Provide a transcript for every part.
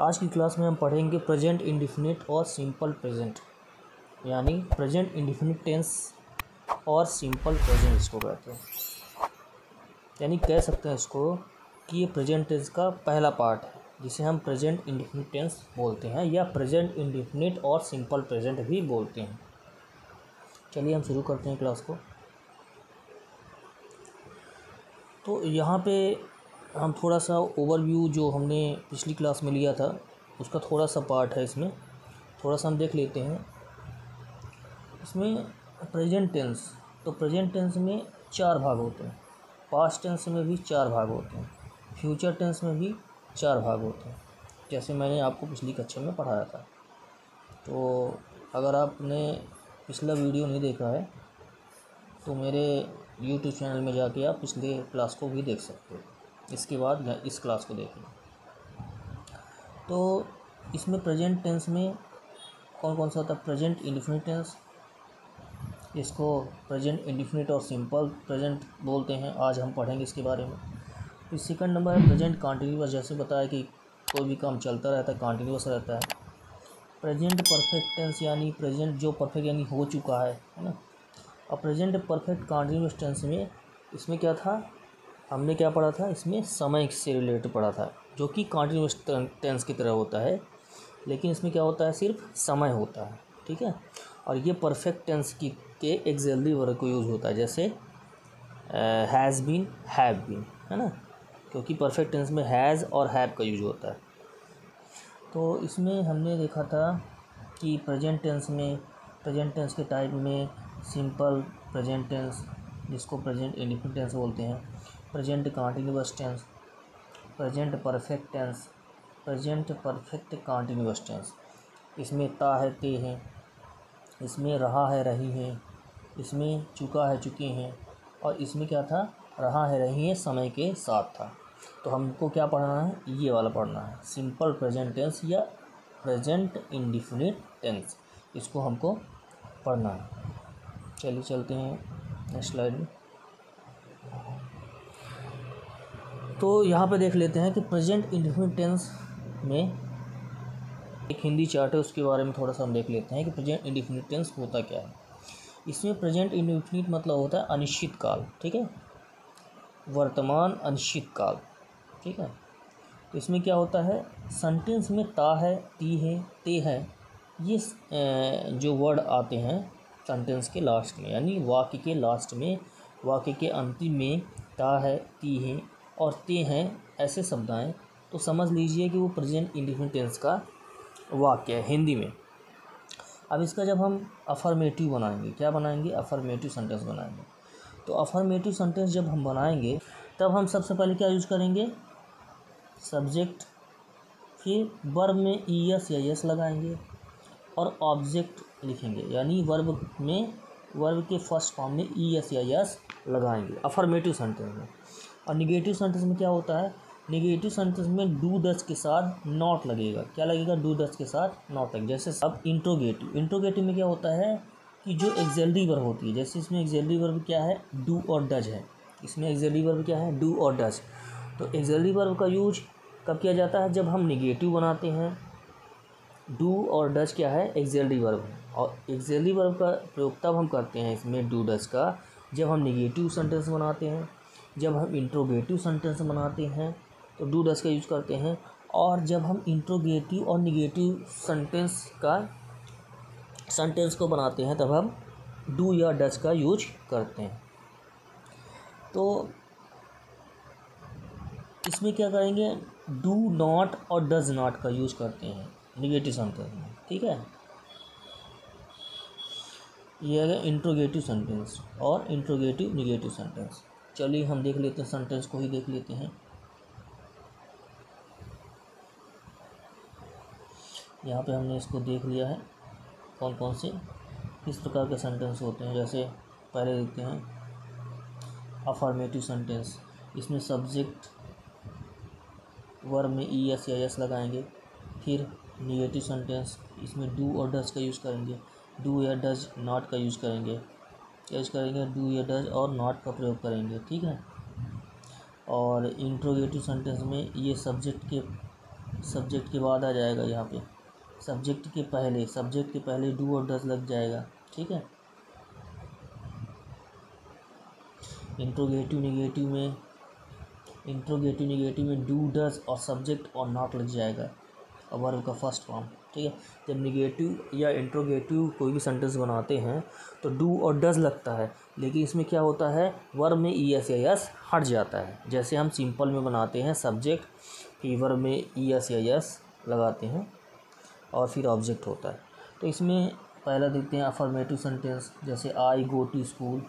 आज की क्लास में हम पढ़ेंगे प्रेजेंट इंडेफिनिट और सिंपल प्रेजेंट, यानी प्रेजेंट इंडेफिनिट टेंस और सिंपल प्रेजेंट इसको कहते हैं। यानी कह सकते हैं इसको कि ये प्रेजेंट टेंस का पहला पार्ट है जिसे हम प्रेजेंट इंडेफिनिट टेंस बोलते हैं या प्रेजेंट इंडेफिनिट और सिंपल प्रेजेंट भी बोलते हैं। चलिए हम शुरू करते हैं क्लास को। तो यहाँ पे हम थोड़ा सा ओवरव्यू जो हमने पिछली क्लास में लिया था उसका थोड़ा सा पार्ट है, इसमें थोड़ा सा हम देख लेते हैं। इसमें प्रेजेंट टेंस, तो प्रेजेंट टेंस में 4 भाग होते हैं, पास्ट टेंस में भी 4 भाग होते हैं, फ्यूचर टेंस में भी 4 भाग होते हैं, जैसे मैंने आपको पिछली कक्षा में पढ़ाया था। तो अगर आपने पिछला वीडियो नहीं देखा है तो मेरे YouTube चैनल में जाके आप पिछले क्लास को भी देख सकते हो, इसके बाद इस क्लास को देखना। तो इसमें प्रेजेंट टेंस में कौन कौन सा होता है? प्रेजेंट इंडेफिनिट टेंस, इसको प्रेजेंट इंडेफिनिट और सिंपल प्रेजेंट बोलते हैं। आज हम पढ़ेंगे इसके बारे में। फिर सेकंड नंबर है प्रेजेंट कॉन्टिन्यूअस, जैसे बताया कि कोई भी काम चलता रहता है, कॉन्टिन्यूअस रहता है। प्रेजेंट परफेक्ट टेंस, यानी प्रेजेंट जो परफेक्ट यानी हो चुका है ना। और प्रेजेंट परफेक्ट कॉन्टिन्यूअस टेंस में इसमें क्या था, हमने क्या पढ़ा था? इसमें समय से रिलेटेड पढ़ा था, जो कि कॉन्टिन्यूअस टेंस की तरह होता है, लेकिन इसमें क्या होता है? सिर्फ समय होता है, ठीक है। और ये परफेक्ट टेंस के एक्सिलरी वर्ब को यूज़ होता है, जैसे हैज़ बीन, हैव बीन, है ना, क्योंकि परफेक्ट टेंस में हैज़ और हैव का यूज होता है। तो इसमें हमने देखा था कि प्रेजेंट टेंस के टाइप में सिंपल प्रेजेंट टेंस, जिसको प्रेजेंट इंडेफिनिट टेंस बोलते हैं, present continuous tense, present perfect tense, present perfect continuous tense. इसमें ता है, ते हैं, इसमें रहा है, रही हैं, इसमें चुका है, चुके हैं, और इसमें क्या था? रहा है, रही है समय के साथ था। तो हमको क्या पढ़ना है? ये वाला पढ़ना है, सिंपल प्रेजेंट टेंस या प्रेजेंट इंडेफिनिट टेंस, इसको हमको पढ़ना है। चलिए चलते हैं नेक्स्ट स्लाइड में। तो यहाँ पे देख लेते हैं कि प्रेजेंट इंडेफिनिट टेंस में एक हिंदी चार्ट है, उसके बारे में थोड़ा सा हम देख लेते हैं कि प्रेजेंट इंडेफिनिट टेंस होता क्या है। इसमें प्रेजेंट इंडेफिनिट मतलब होता है अनिश्चित काल, ठीक है, वर्तमान अनिश्चित काल, ठीक है। तो इसमें क्या होता है? सेंटेंस में ता है, ती है, ते है, ये जो वर्ड आते हैं सेंटेंस के लास्ट में, यानी वाक्य के लास्ट में, वाक्य के अंतिम में ता है, ती है और ते हैं, ऐसे शब्द आएँ तो समझ लीजिए कि वो प्रेजेंट इंडेफिनिट टेंस का वाक्य है हिंदी में। अब इसका जब हम अफर्मेटिव बनाएंगे, क्या बनाएंगे? अफर्मेटिव सेंटेंस बनाएंगे। तो अफर्मेटिव सेंटेंस जब हम बनाएंगे तब हम सबसे पहले क्या यूज करेंगे? सब्जेक्ट, फिर वर्ब में ईएस या यस लगाएंगे और ऑब्जेक्ट लिखेंगे, यानी वर्ब के फर्स्ट फॉर्म में ईएस या यस लगाएंगे अफर्मेटिव सेंटेंस में। और निगेटिव सेंटेंस में क्या होता है? निगेटिव सेंटेंस में डू डज के साथ नॉट लगेगा। क्या लगेगा? डू डज के साथ नॉट लगेगा। जैसे सब इंट्रोगेटिव में क्या होता है कि जो एक्सिलरी वर्ब होती है, जैसे इसमें एक्सिलरी वर्ब क्या है? डू और डज है। इसमें एक्सिलरी वर्ब क्या है? डू और डज। तो एक्सिलरी वर्ब का यूज कब किया जाता है? जब हम निगेटिव बनाते हैं। डू और डज क्या है? एक्सिलरी वर्ब है। और एक्सिलरी वर्ब का प्रयोग तब हम करते हैं इसमें डू डज का, जब हम निगेटिव सेंटेंस बनाते हैं, जब हम इंट्रोगेटिव सेंटेंस बनाते हैं तो डू डज का यूज करते हैं, और जब हम इंट्रोगेटिव और निगेटिव सेंटेंस को बनाते हैं तब हम डू या डज का यूज करते हैं। तो इसमें क्या करेंगे? डू नॉट और डज नॉट का यूज करते हैं निगेटिव सेंटेंस में, ठीक है। ये है इंट्रोगेटिव सेंटेंस और इंट्रोगेटिव निगेटिव सेंटेंस। चलिए हम देख लेते हैं, सेंटेंस को ही देख लेते हैं। यहाँ पे हमने इसको देख लिया है कौन कौन से किस प्रकार के सेंटेंस होते हैं। जैसे पहले देखते हैं अफर्मेटिव सेंटेंस, इसमें सब्जेक्ट वर्ब में ईएस या यस लगाएंगे। फिर निगेटिव सेंटेंस, इसमें डू और डज का यूज़ करेंगे, डू या डज नॉट का यूज़ करेंगे, क्या यूज़ करेंगे? डू या डज और नॉट का प्रयोग करेंगे, ठीक है। और इंट्रोगेटिव सेंटेंस में ये सब्जेक्ट के सब्जेक्ट के बाद आ जाएगा यहाँ पे, सब्जेक्ट के पहले डू और डज लग जाएगा, ठीक है। इंट्रोगेटिव नेगेटिव में डू डज और सब्जेक्ट और नॉट लग जाएगा और वर्ब का फर्स्ट फॉर्म, ठीक है। जब नेगेटिव या इंट्रोगेटिव कोई भी सेंटेंस बनाते हैं तो डू और डज लगता है, लेकिन इसमें क्या होता है, वर्ब में ईएस या यस हट जाता है। जैसे हम सिंपल में बनाते हैं सब्जेक्ट, फिर वर्ब में ईएस या यस लगाते हैं और फिर ऑब्जेक्ट होता है। तो इसमें पहला देखते हैं अफर्मेटिव सेंटेंस, जैसे आई गो टू स्कूल।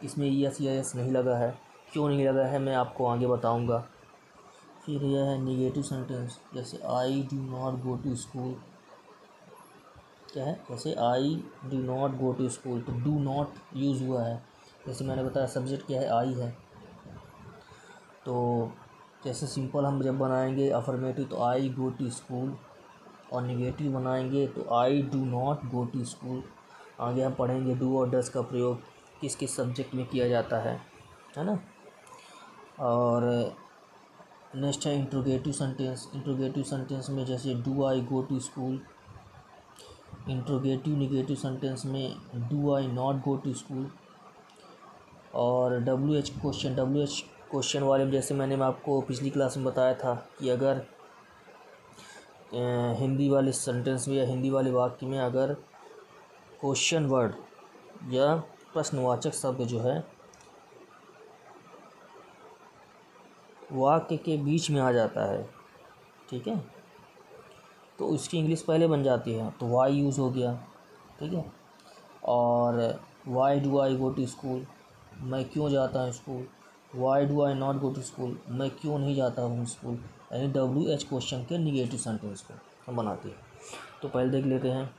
इसमें ईएस या यस नहीं लगा है, क्यों नहीं लगा है मैं आपको आगे बताऊंगा। फिर यह है निगेटिव सेंटेंस, जैसे I do not go to school. क्या है, जैसे I do not go to school, तो डू नॉट यूज़ हुआ है। जैसे मैंने बताया सब्जेक्ट क्या है, आई है। तो जैसे सिंपल हम जब बनाएंगे अफर्मेटिव तो आई गो टू स्कूल, और निगेटिव बनाएंगे तो I do not go to school. आगे हम पढ़ेंगे डू और डज का प्रयोग किस किस सब्जेक्ट में किया जाता है ना। और नेक्स्ट है इंट्रोगेटिव सेंटेंस में जैसे do I go to school. Interrogative negative sentence में do I not go to school. और WH क्वेश्चन वाले में जैसे मैंने आपको पिछली क्लास में बताया था कि अगर हिंदी वाले सेंटेंस में या हिंदी वाले वाक्य में अगर क्वेश्चन वर्ड या प्रश्नवाचक शब्द जो है वाक्य के बीच में आ जाता है, ठीक है, तो उसकी इंग्लिश पहले बन जाती है, तो वाई यूज़ हो गया, ठीक है। और why do I go to school, मैं क्यों जाता हूँ school. Why do I not go to school, मैं क्यों नहीं जाता हूँ स्कूल। यानी WH क्वेश्चन के निगेटिव सेंटेंस को हम बनाते हैं। तो पहले देख लेते हैं,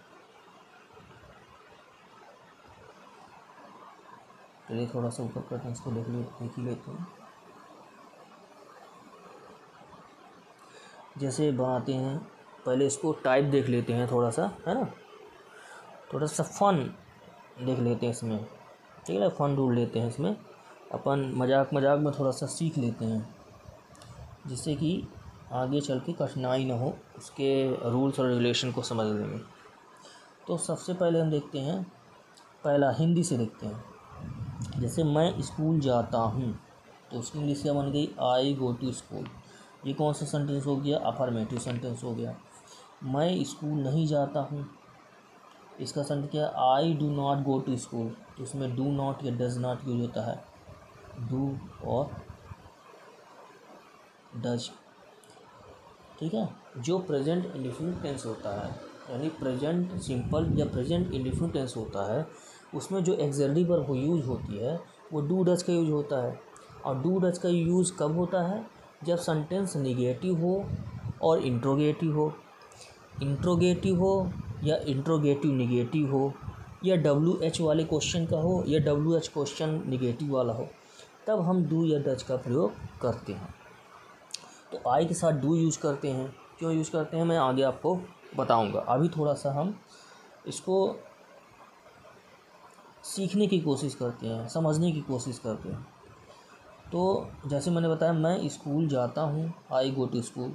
चलिए थोड़ा सा ऊपर करते हैं, इसको देख ही लेते हैं। जैसे बनाते हैं, पहले इसको टाइप देख लेते हैं थोड़ा सा, है ना, थोड़ा सा फन देख लेते हैं इसमें, ठीक है, फन ढूंढ लेते हैं इसमें, अपन मजाक में थोड़ा सा सीख लेते हैं, जिससे कि आगे चल के कठिनाई ना हो, उसके रूल्स और रेगुलेशन को समझने में। तो सबसे पहले हम देखते हैं, पहला हिंदी से देखते हैं। जैसे मैं स्कूल जाता हूँ, तो उसकी इंग्लिश क्या बन गई, आई गो टू स्कूल। ये कौन सा सेंटेंस हो गया, अफर्मेटिव सेंटेंस हो गया। मैं स्कूल नहीं जाता हूँ, इसका सेंटेंस क्या है, I do not go to school. तो इसमें डू नॉट या डज नॉट यूज होता है, डू और डज, ठीक है। जो प्रेजेंट इंडेफिनिट टेंस होता है, यानी प्रेजेंट सिंपल या प्रेजेंट इंडेफिनिट टेंस होता है, उसमें जो एक्सिलरी वर्ब यूज होती है वो डू डज का यूज होता है। और डू डज का यूज़ कब होता है, जब सेंटेंस निगेटिव हो और इंट्रोगेटिव हो या इंट्रोगेटिव निगेटिव हो, या WH वाले क्वेश्चन का हो या WH क्वेश्चन निगेटिव वाला हो, तब हम डू या डज का प्रयोग करते हैं। तो आई के साथ डू यूज़ करते हैं, क्यों यूज़ करते हैं मैं आगे आपको बताऊंगा। अभी थोड़ा सा हम इसको सीखने की कोशिश करते हैं, समझने की कोशिश करते हैं। तो जैसे मैंने बताया, मैं स्कूल जाता हूँ, आई गो टू स्कूल।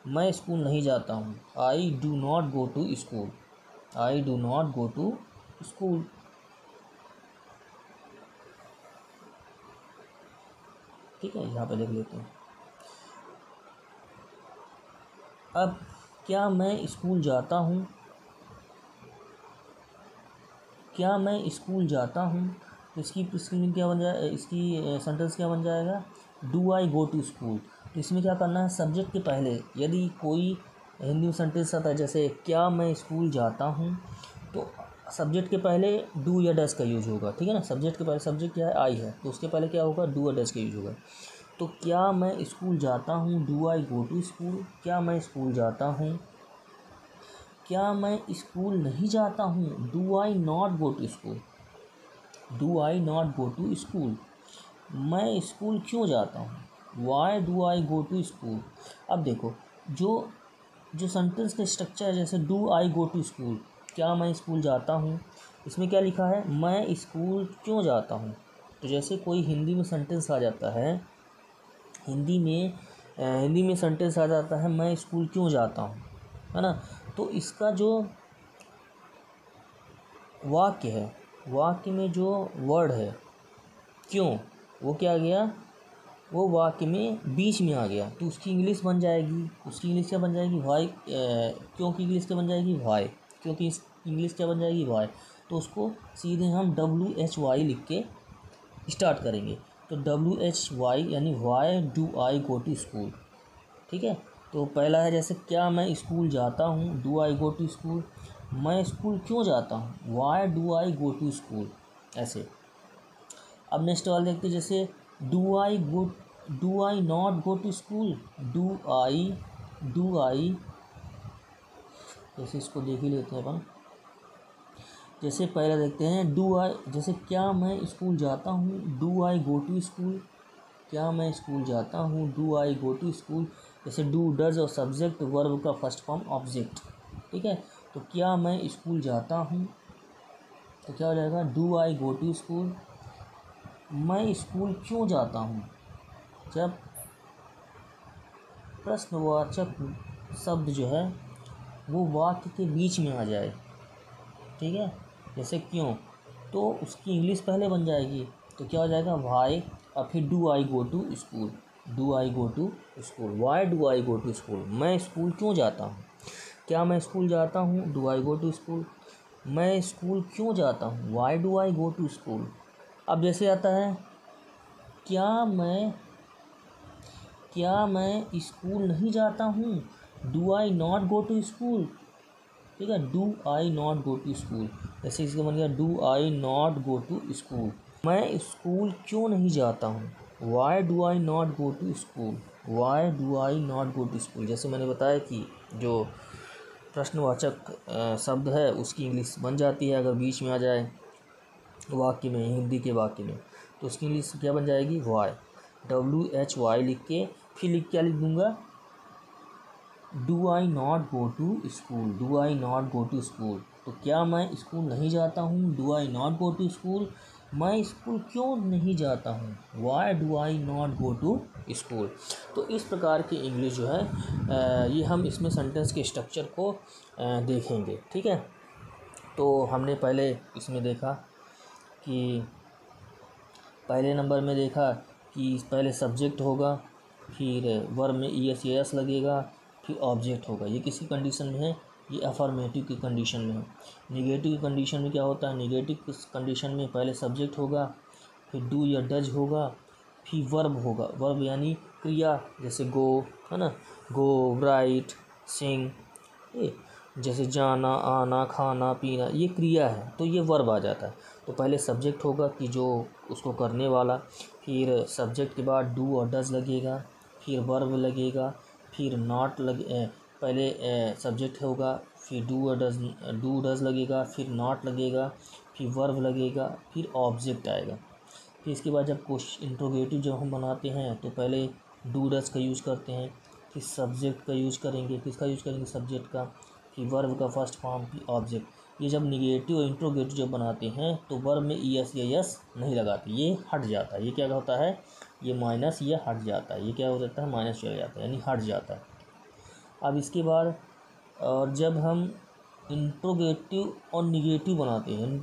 मैं स्कूल नहीं जाता हूँ, I do not go to school. I do not go to school, ठीक है। यहाँ पे देख लेते हैं। अब क्या मैं स्कूल जाता हूँ, क्या मैं स्कूल जाता हूँ, इसकी क्या बन जाए, इसकी सेंटेंस क्या बन जाएगा, do I go to school. तो इसमें क्या करना है, सब्जेक्ट के पहले यदि कोई हिंदी में सेंटेंस आता है, जैसे क्या मैं स्कूल जाता हूँ, तो सब्जेक्ट के पहले डू या डज का यूज होगा, ठीक है ना। सब्जेक्ट के पहले, सब्जेक्ट क्या है, आई है, तो उसके पहले क्या होगा, डू या डज का यूज होगा। तो क्या मैं स्कूल जाता हूँ, do I go to school. क्या मैं स्कूल जाता हूँ। क्या मैं स्कूल नहीं जाता हूँ, do I not go to school. Do I not go to school. मैं स्कूल क्यों जाता हूँ, why do I go to school. अब देखो, जो सेंटेंस का स्ट्रक्चर है, जैसे do I go to school, क्या मैं स्कूल जाता हूँ, इसमें क्या लिखा है, मैं स्कूल क्यों जाता हूँ। तो जैसे कोई हिंदी में सेंटेंस आ जाता है, हिंदी में हिंदी में सेंटेंस आ जाता है मैं स्कूल क्यों जाता हूँ, है ना। तो इसका जो वाक्य है, वाक्य में जो वर्ड है क्यों, वो क्या आ गया, वो वाक्य में बीच में आ गया। तो उसकी इंग्लिश बन जाएगी, उसकी इंग्लिश क्या बन जाएगी, वाई। क्यों की इंग्लिश क्या बन जाएगी, वाई। क्योंकि इंग्लिश क्या बन जाएगी, वाई। तो उसको सीधे हम WHY लिख के स्टार्ट करेंगे। तो WHY यानी why do I go to school. ठीक है। तो पहला है जैसे क्या मैं स्कूल जाता हूँ, do I go to school. मैं स्कूल क्यों जाता हूँ, why do I go to school, ऐसे। अब नेक्स्ट वाला देखते हैं, जैसे do I not go to school, do I जैसे इसको देख ही लेते हैं अपन। जैसे पहले देखते हैं डू आई, जैसे क्या मैं स्कूल जाता हूँ, do I go to school. क्या मैं स्कूल जाता हूँ, do I go to school. जैसे डू डज और सब्जेक्ट वर्ब का फर्स्ट फॉर्म ऑब्जेक्ट। ठीक है। तो क्या मैं स्कूल जाता हूँ, तो क्या हो जाएगा, do I go to school. मैं स्कूल क्यों जाता हूँ, जब प्रश्नवाचक शब्द जो है वो वाक्य के बीच में आ जाए। ठीक है। जैसे क्यों, तो उसकी इंग्लिश पहले बन जाएगी। तो क्या हो जाएगा, वाई, और फिर do I go to school, do I go to school, why do I go to school. मैं स्कूल क्यों जाता हूँ, क्या मैं स्कूल जाता हूँ, do I go to school. मैं स्कूल क्यों जाता हूँ, why do I go to school. अब जैसे आता है क्या मैं स्कूल नहीं जाता हूँ, do I not go to school. ठीक है। Do I not go to school, जैसे इसका बन गया do I not go to school. मैं स्कूल क्यों नहीं जाता हूँ, why do I not go to school, why do I not go to school. जैसे मैंने बताया कि जो प्रश्नवाचक शब्द है उसकी इंग्लिश बन जाती है अगर बीच में आ जाए वाक्य में, हिंदी के वाक्य में। तो उसकी इंग्लिश क्या बन जाएगी, वाई, WHY लिख के फिर क्या लिख दूंगा, do I not go to school, do I not go to school. तो क्या मैं स्कूल नहीं जाता हूँ, do I not go to school. मैं स्कूल क्यों नहीं जाता हूँ, why do I not go to school. तो इस प्रकार की इंग्लिश जो है ये हम इसमें सेंटेंस के स्ट्रक्चर को देखेंगे। ठीक है। तो हमने पहले इसमें देखा कि पहले नंबर में देखा कि पहले सब्जेक्ट होगा, फिर वर्ब में ES लगेगा, फिर ऑब्जेक्ट होगा। ये किसी कंडीशन में है, ये अफर्मेटिव की कंडीशन में है। निगेटिव की कंडीशन में क्या होता है, निगेटिव कंडीशन में पहले सब्जेक्ट होगा, फिर डू या डज होगा, फिर वर्ब होगा। वर्ब यानी क्रिया, जैसे गो, है ना, गो, राइट, सिंग, जैसे जाना, आना, खाना, पीना, ये क्रिया है तो ये वर्ब आ जाता है। तो पहले सब्जेक्ट होगा कि जो उसको करने वाला, फिर सब्जेक्ट के बाद डू और डज लगेगा, फिर वर्ब लगेगा, फिर नॉट पहले सब्जेक्ट होगा, फिर डू डज लगेगा, फिर नॉट लगेगा, फिर वर्ब लगेगा, फिर ऑब्जेक्ट आएगा। फिर इसके बाद जब क्वेश्चन इंट्रोगेटिव जब हम बनाते हैं तो पहले डू डज का यूज़ करते हैं, फिर सब्जेक्ट का यूज़ करेंगे, किसका यूज़ करेंगे, सब्जेक्ट का, फिर वर्ब का फर्स्ट फॉर्म, फिर ऑब्जेक्ट। ये जब निगेटिव और इंट्रोगेटिव जब बनाते हैं तो वर्ब में ES या यस नहीं लगाते, ये हट जाता है। ये क्या होता है, ये माइनस, ये हट जाता है, ये क्या हो जाता है, माइनस चला जाता है, यानी हट जाता है। अब इसके बाद और जब हम इंट्रोगेटिव और निगेटिव बनाते हैं,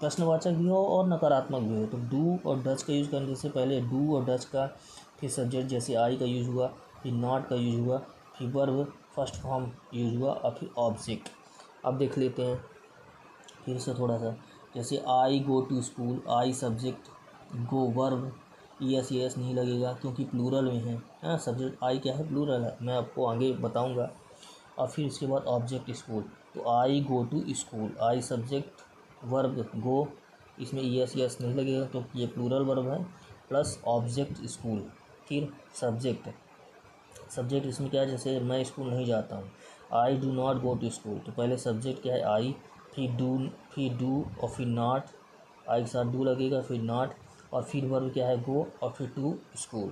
प्रश्नवाचक भी हो और नकारात्मक भी हो, तो डू और डज का यूज़ करने से पहले डू और डज का, फिर सब्जेक्ट जैसे आई का यूज़ हुआ, फिर नॉट का यूज़ हुआ, फिर वर्ब फर्स्ट फॉर्म यूज़ हुआ, और फिर ऑब्जेक्ट। अब देख लेते हैं फिर से थोड़ा सा, जैसे I go to school, I subject, go verb, ES नहीं लगेगा क्योंकि प्लूरल में है ना, सब्जेक्ट आई क्या है, प्लूरल है, मैं आपको आगे बताऊंगा। और फिर इसके बाद ऑब्जेक्ट स्कूल, तो I go to school, I subject, verb go, इसमें ES नहीं लगेगा तो ये प्लूरल वर्ब है, प्लस ऑब्जेक्ट स्कूल, फिर सब्जेक्ट इसमें क्या है, जैसे मैं स्कूल नहीं जाता हूँ, I do not go to school. तो पहले सब्जेक्ट क्या है, आई, फिर डू और फिर नॉट, आई के साथ डू लगेगा, फिर नॉट, और फिर वर्ब क्या है, गो, और फिर टू स्कूल।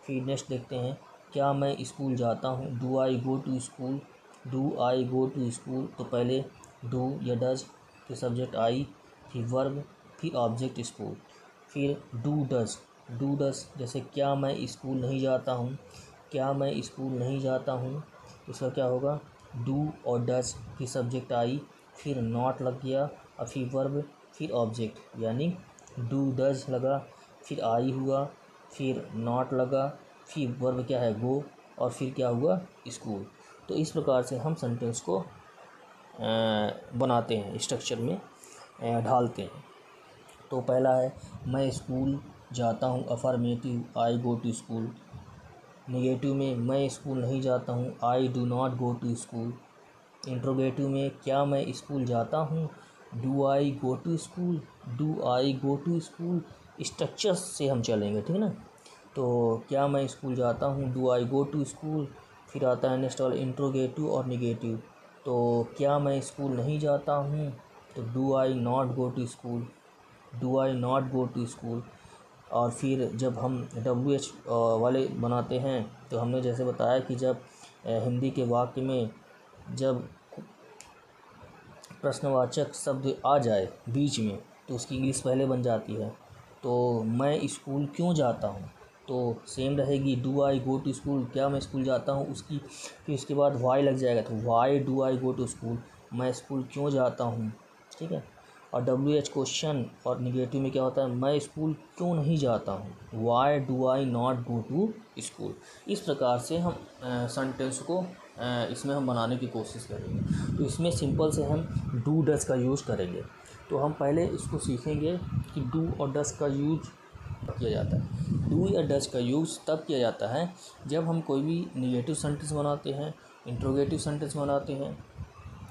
फिर नेक्स्ट देखते हैं, क्या मैं स्कूल जाता हूँ, do I go to school, do I go to school. तो पहले डू या डज, फिर सब्जेक्ट आई, फिर वर्ब, फिर ऑब्जेक्ट स्कूल, फिर डू डज, जैसे क्या मैं स्कूल नहीं जाता हूँ, क्या मैं स्कूल नहीं जाता हूँ, इसका क्या होगा, डू और डज, फिर सब्जेक्ट आई, फिर नॉट लग गया, और फिर वर्ब, फिर ऑब्जेक्ट, यानी डू डज लगा, फिर आई हुआ, फिर नॉट लगा, फिर वर्ब क्या है गो, और फिर क्या हुआ स्कूल। तो इस प्रकार से हम सेंटेंस को बनाते हैं, स्ट्रक्चर में ढालते हैं। तो पहला है मैं स्कूल जाता हूँ, affirmative I go to school. Negative में मैं स्कूल नहीं जाता हूँ, I do not go to school. Interrogative में क्या मैं स्कूल जाता हूँ, do I go to school, do I go to school. Structure से हम चलेंगे, ठीक है ना। तो क्या मैं स्कूल जाता हूँ, do I go to school. फिर आता है नेक्स्ट वाला इंट्रोगेटिव और निगेटिव। तो क्या मैं स्कूल नहीं जाता हूँ, तो do I not go to school, do I not go to school. और फिर जब हम WH वाले बनाते हैं तो हमने जैसे बताया कि जब हिंदी के वाक्य में जब प्रश्नवाचक शब्द आ जाए बीच में तो उसकी इंग्लिश पहले बन जाती है। तो मैं स्कूल क्यों जाता हूँ, तो सेम रहेगी do I go to school, क्या मैं स्कूल जाता हूँ उसकी, फिर उसके बाद वाई लग जाएगा, तो why do I go to school, मैं स्कूल क्यों जाता हूँ, ठीक है। और WH क्वेश्चन और निगेटिव में क्या होता है, मैं स्कूल क्यों नहीं जाता हूँ, why do I not go to school. इस प्रकार से हम सेंटेंस को इसमें हम बनाने की कोशिश करेंगे। तो इसमें सिंपल से हम डू डज का यूज़ करेंगे। तो हम पहले इसको सीखेंगे कि डू और डज का यूज किया जाता है। डू या डज का यूज़ तब किया जाता है जब हम कोई भी निगेटिव सेंटेंस बनाते हैं, इंट्रोगेटिव सेंटेंस बनाते हैं,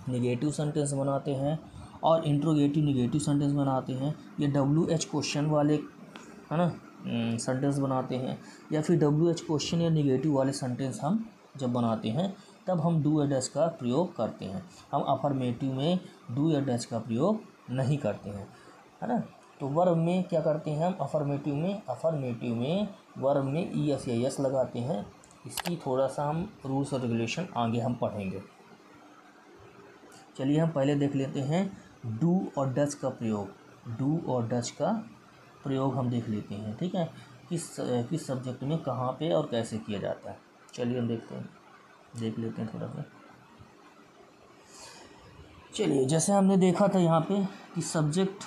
निगेटिव सेंटेंस बनाते हैं और इंट्रोगेटिव निगेटिव सेंटेंस बनाते हैं, या WH क्वेश्चन वाले है ना सेंटेंस बनाते हैं, या फिर WH क्वेश्चन या निगेटिव वाले सेंटेंस हम जब बनाते हैं तब हम डू या डज का प्रयोग करते हैं। हम अफर्मेटिव में डू या डज का प्रयोग नहीं करते हैं, है ना। तो वर्ब में क्या करते हैं हम, अफर्मेटिव में वर्ब में ES या यस लगाते हैं। इसकी थोड़ा सा हम रूल्स और रेगुलेशन आगे हम पढ़ेंगे। चलिए हम पहले देख लेते हैं डू और डज का प्रयोग। डू और डज का प्रयोग हम देख लेते हैं, ठीक है, किस सब्जेक्ट में कहाँ पे और कैसे किया जाता है। चलिए हम देख लेते हैं थोड़ा सा। चलिए जैसे हमने देखा था यहाँ पे कि सब्जेक्ट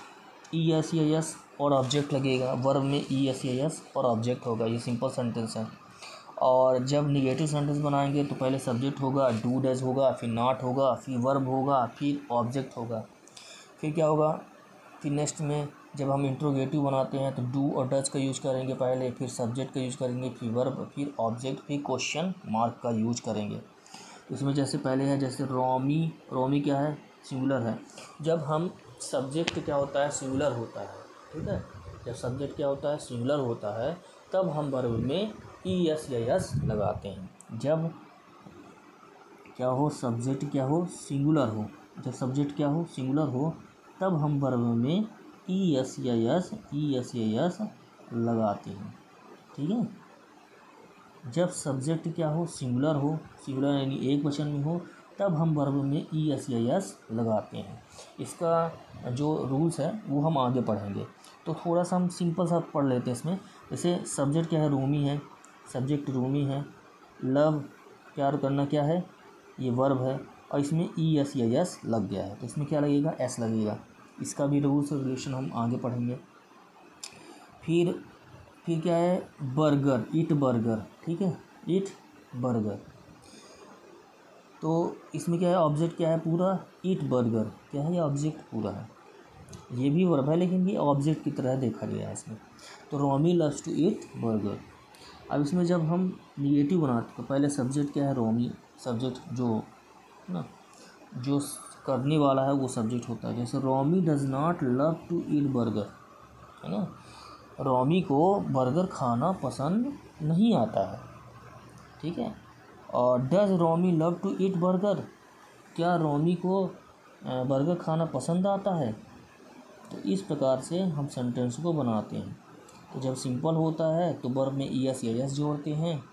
ES या यस और ऑब्जेक्ट लगेगा, वर्ब में ES या यस और ऑब्जेक्ट होगा, ये सिंपल सेंटेंस है। और जब निगेटिव सेंटेंस बनाएंगे तो पहले सब्जेक्ट होगा, डू डज होगा, फिर नॉट होगा, फिर वर्ब होगा, फिर ऑब्जेक्ट होगा, फिर क्या होगा, फिर नेक्स्ट में जब हम इंट्रोगेटिव बनाते हैं तो डू और डज का यूज़ करेंगे पहले, फिर सब्जेक्ट का यूज़ करेंगे, फिर वर्ब, फिर ऑब्जेक्ट, फिर क्वेश्चन मार्क का यूज करेंगे। इसमें जैसे पहले है, जैसे रोमी क्या है, सिंगुलर है। जब हम सब्जेक्ट क्या होता है, सिंगुलर होता है, ठीक है, जब सब्जेक्ट क्या होता है, सिंगुलर होता है, तब हम वर्ब में ES या यस लगाते हैं। जब क्या हो, सब्जेक्ट क्या हो, सिंगुलर हो, जब सब्जेक्ट क्या हो, सिंगुलर हो, तब हम वर्ब में ES या यस लगाते हैं, ठीक है। जब सब्जेक्ट क्या हो, सिंगुलर यानी एक वचन में हो, तब हम वर्ब में ES या यस लगाते हैं। इसका जो रूल्स है वो हम आगे पढ़ेंगे। तो थोड़ा सा हम सिंपल सा पढ़ लेते हैं इसमें। जैसे सब्जेक्ट क्या है, रोमी है, सब्जेक्ट रोमी है। लव प्यार करना क्या है, ये वर्ब है, और इसमें ES या यस लग गया है, तो इसमें क्या लगेगा, S लगेगा। इसका भी रूल्स और रेगुलेशन हम आगे पढ़ेंगे। फिर क्या है, बर्गर, ईट बर्गर, ठीक है, ईट बर्गर। तो इसमें क्या है, ऑब्जेक्ट क्या है, पूरा ईट बर्गर क्या है, ये ऑब्जेक्ट पूरा है, ये भी वर्ब है लेकिन ये ऑब्जेक्ट की तरह देखा गया है इसमें। तो Romi loves to eat burger. अब इसमें जब हम निगेटिव बनाते तो पहले सब्जेक्ट क्या है, रोमी, सब्जेक्ट जो ना जो करने वाला है वो सब्जेक्ट होता है। जैसे Romi does not love to eat burger, है ना, रोमी को बर्गर खाना पसंद नहीं आता है, ठीक है। और does Romi love to eat burger, क्या रोमी को बर्गर खाना पसंद आता है। तो इस प्रकार से हम सेंटेंस को बनाते हैं। तो जब सिंपल होता है तो वर्ब में ES या यस जोड़ते हैं,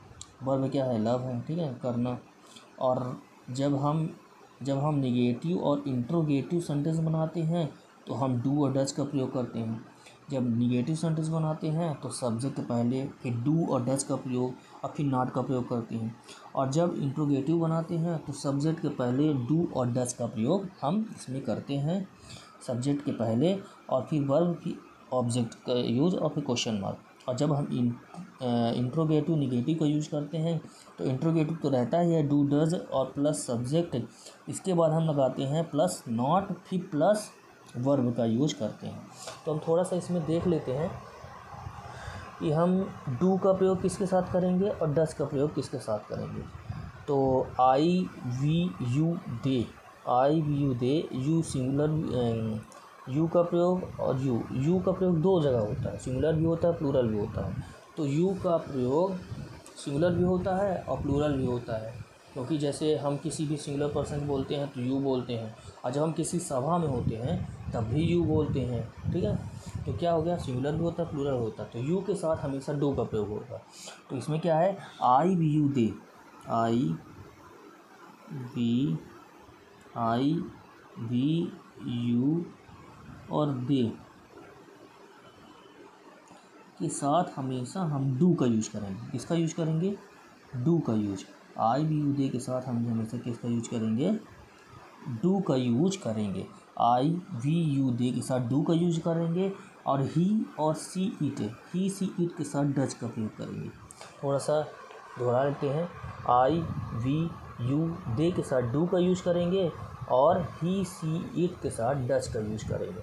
वर्ब क्या है, लव है, ठीक है, करना। और जब हम निगेटिव और इंट्रोगेटिव सेंटेंस बनाते हैं तो हम डू और डज का प्रयोग करते हैं। जब निगेटिव सेंटेंस बनाते हैं तो सब्जेक्ट पहले, फिर डू और डज का प्रयोग और फिर नॉट का प्रयोग करते हैं। और जब इंट्रोगेटिव बनाते हैं तो सब्जेक्ट के पहले डू और डज का प्रयोग हम इसमें करते हैं, सब्जेक्ट के पहले, और फिर वर्ब, फिर ऑब्जेक्ट का यूज़ और फिर क्वेश्चन मार्क। और जब हम इंट्रोगेटिव निगेटिव का यूज़ करते हैं तो इंट्रोगेटिव तो रहता ही है डू डज और प्लस सब्जेक्ट, इसके बाद हम लगाते हैं प्लस नॉट, फिर प्लस वर्ब का यूज करते हैं। तो हम थोड़ा सा इसमें देख लेते हैं कि हम डू का प्रयोग किसके साथ करेंगे और डज का प्रयोग किसके साथ करेंगे। तो I we you they, I we you they, you singular, you का प्रयोग और यू का प्रयोग दो जगह होता है, सिंगुलर भी होता है, प्लूरल भी होता है। तो यू का प्रयोग सिंगुलर भी होता है और प्लूरल भी होता है, क्योंकि जैसे हम किसी भी सिंगुलर पर्सन को बोलते हैं तो यू बोलते हैं, और जब हम किसी सभा में होते हैं तब भी यू बोलते हैं, ठीक है। तो क्या हो गया, सिंगुलर भी होता है, प्लूरल होता है। तो यू के साथ हमेशा डू का प्रयोग होगा। तो इसमें क्या है, I we you they, I we you और दे के साथ हमेशा हम डू का यूज करेंगे। किसका यूज करेंगे, डू का use. I we you they के साथ हम हमेशा किसका यूज करेंगे, डू का यूज करेंगे। आई वी यू दे के साथ डू का यूज करेंगे, और ही और see it, he she it के साथ डज का प्रयोग करेंगे। थोड़ा सा दोहरा लेते हैं, आई वी यू दे के साथ डू का यूज करेंगे और ही सी इट के साथ डज का यूज करेंगे।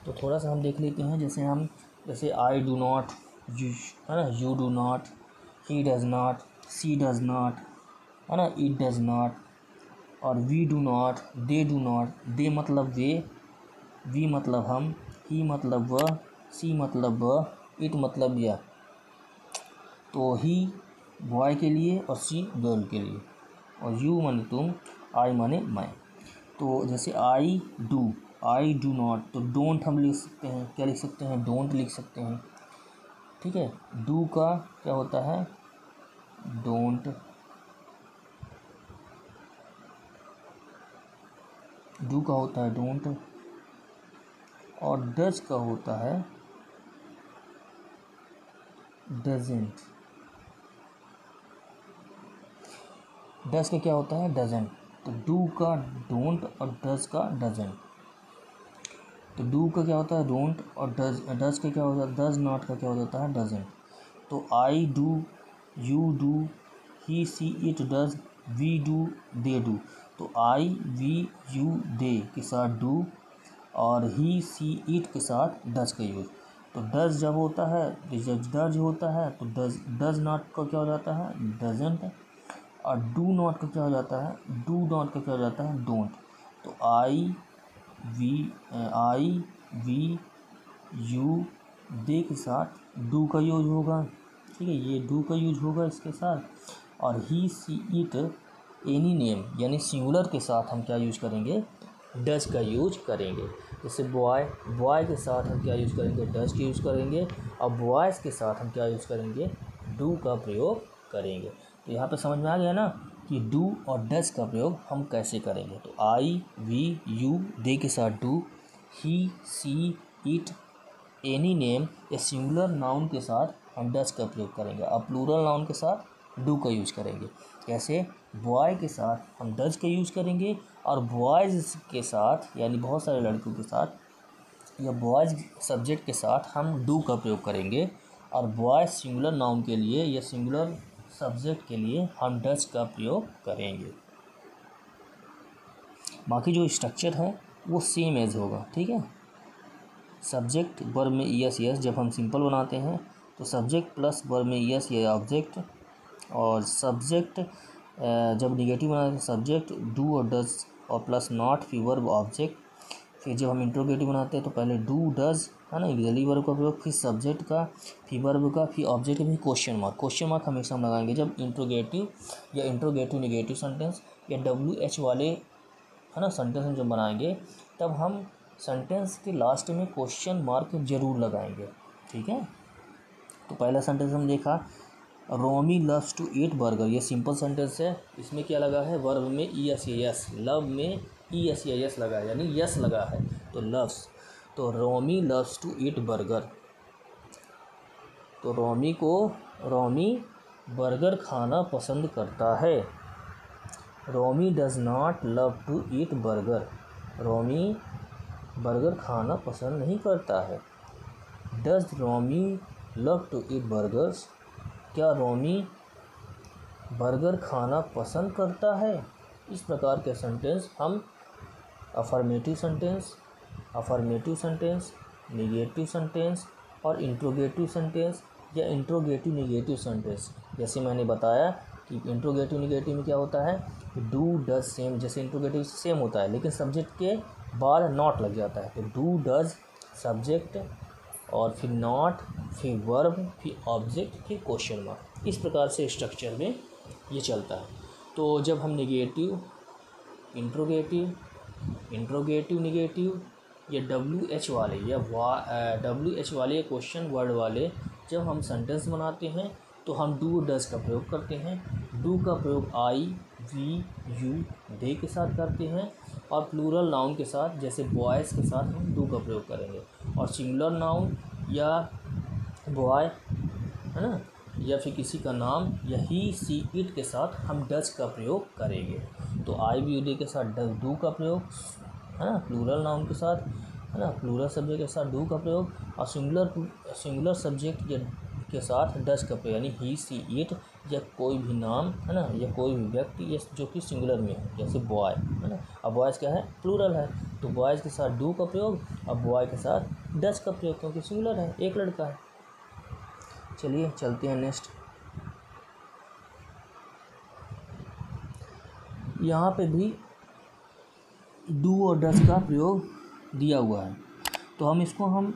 तो थोड़ा सा हम देख लेते हैं, जैसे आई डू नॉट, यू है ना, you do not, he does not, she does not, है ना, इट डज नॉट, और we do not, they do not. They मतलब वे, वी मतलब हम, ही मतलब वह, सी मतलब वह, इट मतलब यह। तो ही बॉय के लिए और सी गर्ल के लिए, और यू माने तुम, आई माने मैं। तो जैसे आई डू नॉट, तो डोंट हम लिख सकते हैं, क्या लिख सकते हैं, डोंट लिख सकते हैं, ठीक है। डू का क्या होता है, डोंट, डू का होता है डोंट, और डज का होता है डजेंट। डज का क्या होता है, डजेंट। तो डू का डोंट और डज का डजेंट। तो डू का क्या होता है, डोंट, और डज का क्या होता है, डज नॉट का क्या होता है, डजेंट। तो I do, you do, he she it does, we do, they do. तो आई वी यू दे के साथ डू और ही सी इट के साथ डज का यूज। तो डज जब होता है, जब डज होता है तो डज नॉट का क्या हो जाता है, डजेंट, और डू नॉट का क्या हो जाता है, डू नॉट का क्या हो जाता है, डोंट। तो आई वी यू दे के साथ डू का यूज होगा, ठीक है, ये डू का यूज होगा इसके साथ। और ही सी इट एनी नेम यानी सिंगुलर के साथ हम क्या यूज करेंगे, डज का यूज करेंगे। जैसे बॉय के साथ हम क्या यूज करेंगे, डज का यूज करेंगे, और बॉयज़ के साथ हम क्या यूज करेंगे, डू का प्रयोग करेंगे। तो यहाँ पे समझ में आ गया ना कि डू और डज का प्रयोग हम कैसे करेंगे। तो आई वी यू दे के साथ do, he she it any name या सिंगुलर नाउन के साथ हम डज का प्रयोग करेंगे, और प्लूरल नाउन के साथ डू का यूज करेंगे। कैसे, बॉय के साथ हम डज का यूज करेंगे, और बॉयज़ के साथ यानी बहुत सारे लड़कों के साथ या बॉयज़ सब्जेक्ट के साथ हम डू का प्रयोग करेंगे, और बॉय सिंगुलर नाउन के लिए या सिंगुलर सब्जेक्ट के लिए हम डज का प्रयोग करेंगे। बाकी जो स्ट्रक्चर है वो सेम एज होगा, ठीक है। सब्जेक्ट वर्ब में यस जब हम सिंपल बनाते हैं तो सब्जेक्ट प्लस वर्ब में यस या ऑब्जेक्ट, और सब्जेक्ट जब निगेटिव बनाते हैं सब्जेक्ट डू और डज और प्लस नॉट फिर वर्ब ऑब्जेक्ट। फिर जब हम इंट्रोगेटिव बनाते हैं तो पहले डू डज है ना, ऑक्सिलरी वर्ब का प्रयोग, फिर सब्जेक्ट का, फिर वर्ब का, फिर ऑब्जेक्ट का, फिर क्वेश्चन मार्क हमेशा हम लगाएंगे जब इंट्रोगेटिव या इंट्रोगेटिव निगेटिव सेंटेंस या WH वाले है ना सेंटेंस हम जब बनाएंगे तब हम सेंटेंस के लास्ट में क्वेश्चन मार्क जरूर लगाएंगे, ठीक है। तो पहला सेंटेंस हम देखा, रोमी लव्स टू ईट बर्गर, ये सिंपल सेंटेंस है। इसमें क्या लगा है, वर्ब में यस, लव में यस लगा है यानी यस लगा है, तो लव्स। तो Romi loves to eat burger, तो रोमी बर्गर खाना पसंद करता है। Romi does not love to eat burger, Romi burger खाना पसंद नहीं करता है। Does Romi love to eat burgers, क्या रोमी बर्गर खाना पसंद करता है। इस प्रकार के सेंटेंस हम अफर्मेटिव सेंटेंस, नेगेटिव सेंटेंस और इंट्रोगेटिव सेंटेंस या इंट्रोगेटिव नेगेटिव सेंटेंस, जैसे मैंने बताया कि इंट्रोगेटिव नेगेटिव में क्या होता है, डू डज सेम, जैसे इंट्रोगेटिव सेम होता है लेकिन सब्जेक्ट के बाद नॉट लग जाता है, तो डू डज सब्जेक्ट और फिर नॉट, फिर वर्ब, फिर ऑब्जेक्ट, फिर क्वेश्चन मार्क। इस प्रकार से स्ट्रक्चर में ये चलता है। तो जब हम नेगेटिव, इंट्रोगेटिव नेगेटिव या WH वाले या WH वाले क्वेश्चन वर्ड वाले जब हम सेंटेंस बनाते हैं तो हम डू डज का प्रयोग करते हैं। डू का प्रयोग आई, वी, यू, दे के साथ करते हैं और प्लूरल नाउन के साथ जैसे बॉयज़ के साथ हम डू का प्रयोग करेंगे, और सिंगुलर नाउन या बॉय है ना, या फिर किसी का नाम या ही, सी, इट के साथ हम डज का प्रयोग करेंगे। तो आई, वी, डे के साथ डू का प्रयोग है ना, प्लूरल नाउन के साथ है ना, प्लूरल सब्जेक्ट के साथ डू का प्रयोग, और सिंगुलर सब्जेक्ट के साथ डज का प्रयोग, यानी ही, सी, इट या कोई भी नाम है ना, या कोई भी व्यक्ति जो कि सिंगुलर में है, जैसे बॉय है ना। अब बॉयज़ क्या है, प्लूरल है, तो बॉयज़ के साथ डू का प्रयोग, अब बॉय के साथ डज का प्रयोग, क्योंकि सिंगुलर है, एक लड़का है। चलिए चलते हैं नेक्स्ट। यहाँ पे भी डू और डज का प्रयोग दिया हुआ है, तो हम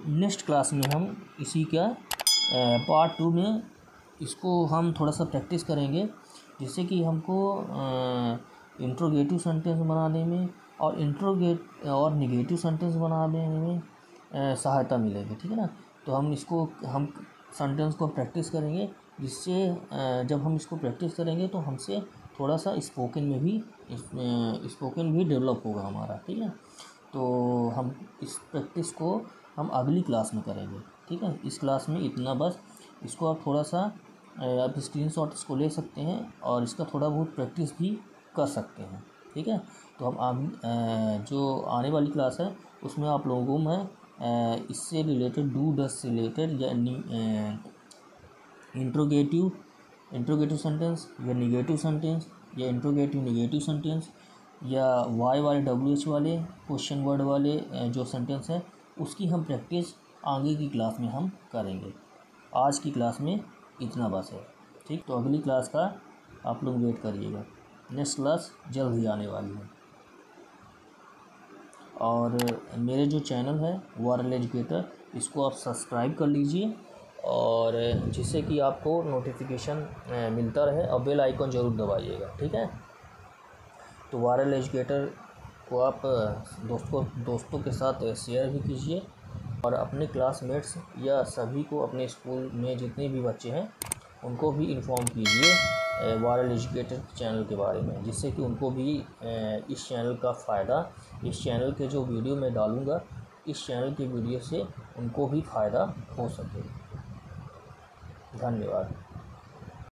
नेक्स्ट क्लास में हम इसी का पार्ट 2 में इसको हम थोड़ा सा प्रैक्टिस करेंगे, जिससे कि हमको इंट्रोगेटिव सेंटेंस बनाने में और नेगेटिव सेंटेंस बनाने में सहायता मिलेगी, ठीक है ना। तो हम सेंटेंस को प्रैक्टिस करेंगे, जिससे जब हम इसको प्रैक्टिस करेंगे तो हमसे थोड़ा सा स्पोकन भी डेवलप होगा हमारा, ठीक है। तो हम इस प्रैक्टिस को हम अगली क्लास में करेंगे, ठीक है। इस क्लास में इतना बस, इसको आप थोड़ा सा आप स्क्रीनशॉट इसको ले सकते हैं और इसका थोड़ा बहुत प्रैक्टिस भी कर सकते हैं, ठीक है। तो हम जो आने वाली क्लास है उसमें आप लोगों में इससे रिलेटेड डू डज से रिलेटेड या इंट्रोगेटिव सेंटेंस या नेगेटिव सेंटेंस या इंट्रोगेटिव नेगेटिव सेंटेंस या वाई वाले WH वाले क्वेश्चन वर्ड वाले जो सेंटेंस है उसकी हम प्रैक्टिस आगे की क्लास में हम करेंगे। आज की क्लास में इतना बस है, ठीक। तो अगली क्लास का आप लोग वेट करिएगा, नेक्स्ट क्लास जल्द ही आने वाली है। और मेरे जो चैनल है वायरल एजुकेटर, इसको आप सब्सक्राइब कर लीजिए, और जिससे कि आपको नोटिफिकेशन मिलता रहे, और बेल आइकन ज़रूर दबाइएगा, ठीक है। तो वायरल एजुकेटर को आप दोस्तों के साथ शेयर भी कीजिए, और अपने क्लासमेट्स या सभी को अपने स्कूल में जितने भी बच्चे हैं उनको भी इन्फॉर्म कीजिए वायरल एजुकेटर चैनल के बारे में, जिससे कि उनको भी इस चैनल का फ़ायदा, इस चैनल के जो वीडियो मैं डालूँगा इस चैनल के वीडियो से उनको भी फ़ायदा हो सके। धन्यवाद।